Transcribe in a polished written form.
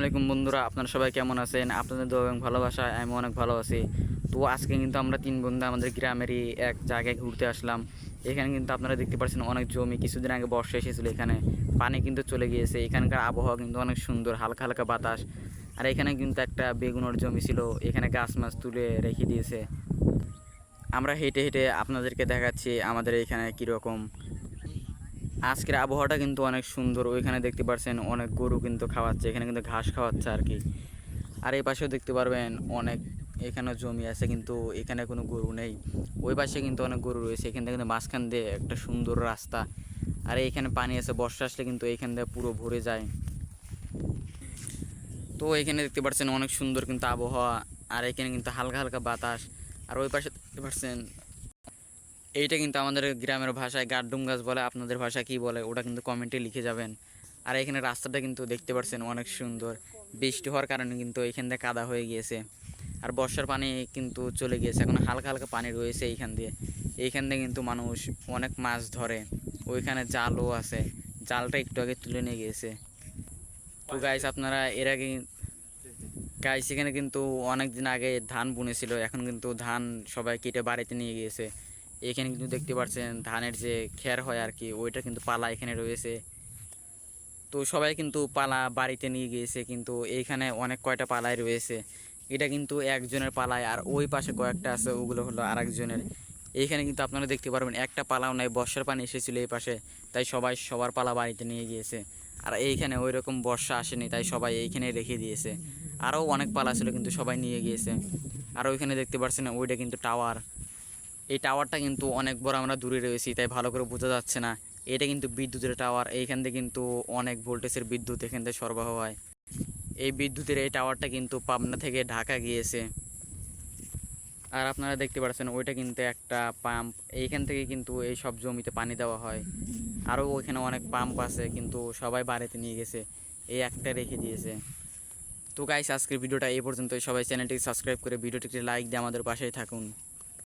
আলাইকুম বন্ধুরা, আপনারা সবাই কেমন আছেন? আপনাদের দোয়া এবং ভালোবাসায় আমি অনেক ভালো আছি। তো আজকে কিন্তু আমরা 3 বন্ধু আমাদের গ্রামেরই এক জায়গায় ঘুরতে আসলাম। এখানে কিন্তু আপনারা দেখতে পাচ্ছেন অনেক জমি, কিছুদিন আগে বর্ষা এসেছিল, এখানে পানি কিন্তু চলে গিয়েছে। এখানকার আবহাওয়া কিন্তু অনেক সুন্দর, হালকা হালকা বাতাস। আর এখানে কিন্তু একটা বেগুনের জমি ছিল, এখানে গাছ মাছ তুলে রেখে দিয়েছে। আমরা হেঁটে হেঁটে আপনাদেরকে দেখাচ্ছি আমাদের এখানে কীরকম। আজকের আবহাওয়াটা কিন্তু অনেক সুন্দর। ওইখানে দেখতে পাচ্ছেন অনেক গরু কিন্তু খাওয়াচ্ছে, এখানে কিন্তু ঘাস খাওয়াচ্ছে আর কি। আর এই পাশেও দেখতে পারবেন অনেক, এখানে জমি আছে কিন্তু এখানে কোনো গরু নেই। ওই পাশে কিন্তু অনেক গরু রয়েছে। এখান থেকে কিন্তু মাঝখান দিয়ে একটা সুন্দর রাস্তা। আর এইখানে পানি আছে, বর্ষা আসলে কিন্তু এইখান দিয়ে পুরো ভরে যায়। তো এখানে দেখতে পাচ্ছেন অনেক সুন্দর কিন্তু আবহাওয়া। আর এখানে কিন্তু হালকা হালকা বাতাস। আর ওই পাশে দেখতে পাচ্ছেন, এইটা কিন্তু আমাদের গ্রামের ভাষায় গাড্ডুম গাছ বলে, আপনাদের ভাষা কি বলে ওটা কিন্তু কমেন্টে লিখে যাবেন। আর এখানে রাস্তাটা কিন্তু দেখতে পাচ্ছেন অনেক সুন্দর। বৃষ্টি হওয়ার কারণে কিন্তু এইখান দিয়ে কাদা হয়ে গিয়েছে। আর বর্ষার পানি কিন্তু চলে গিয়েছে, এখন হালকা হালকা পানি রয়েছে এইখান দিয়ে। এইখান দিয়ে কিন্তু মানুষ অনেক মাছ ধরে। ওইখানে জালও আছে, জালটা একটু আগে তুলে নিয়ে গিয়েছে। তো গাইস, আপনারা এর আগে গাইস এখানে কিন্তু অনেক দিন আগে ধান বুনেছিল, এখন কিন্তু ধান সবাই কেটে বাড়িতে নিয়ে গিয়েছে। এখানে কিন্তু দেখতে পাচ্ছেন ধানের যে খের হয় আর কি, ওইটা কিন্তু পালা এখানে রয়েছে। তো সবাই কিন্তু পালা বাড়িতে নিয়ে গিয়েছে, কিন্তু এইখানে অনেক কয়টা পালাই রয়েছে। এটা কিন্তু একজনের পালায়, আর ওই পাশে কয়েকটা আছে, ওগুলো হলো আরেকজনের। এইখানে কিন্তু আপনারা দেখতে পারবেন একটা পালাও নাই, বর্ষার পানি এসেছিলো এই পাশে, তাই সবাই সবার পালা বাড়িতে নিয়ে গিয়েছে। আর এইখানে ওই রকম বর্ষা আসেনি, তাই সবাই এইখানে রেখে দিয়েছে। আরও অনেক পালা ছিল কিন্তু সবাই নিয়ে গিয়েছে। আর ওইখানে দেখতে পাচ্ছেন ওইটা কিন্তু টাওয়ার। এই টাওয়ারটা কিন্তু অনেক বড়, আমরা দূরে রয়েছি তাই ভালো করে বোঝা যাচ্ছে না। এটা কিন্তু বিদ্যুতের টাওয়ার, এইখান থেকে কিন্তু অনেক ভোল্টেজের বিদ্যুৎ এখান থেকে সরবরাহ হয়। এই বিদ্যুতের এই টাওয়ারটা কিন্তু পাবনা থেকে ঢাকা গিয়েছে। আর আপনারা দেখতে পাচ্ছেন ওইটা কিন্তু একটা পাম্প, এইখান থেকে কিন্তু এই সব জমিতে পানি দেওয়া হয়। আরও ওইখানে অনেক পাম্প আছে, কিন্তু সবাই বাড়িতে নিয়ে গেছে, এই একটা রেখে দিয়েছে। তো গাইস, আজকের ভিডিওটা এই পর্যন্তই। সবাই চ্যানেলটি সাবস্ক্রাইব করে ভিডিওটিকে লাইক দিয়ে আমাদের পাশেই থাকুন।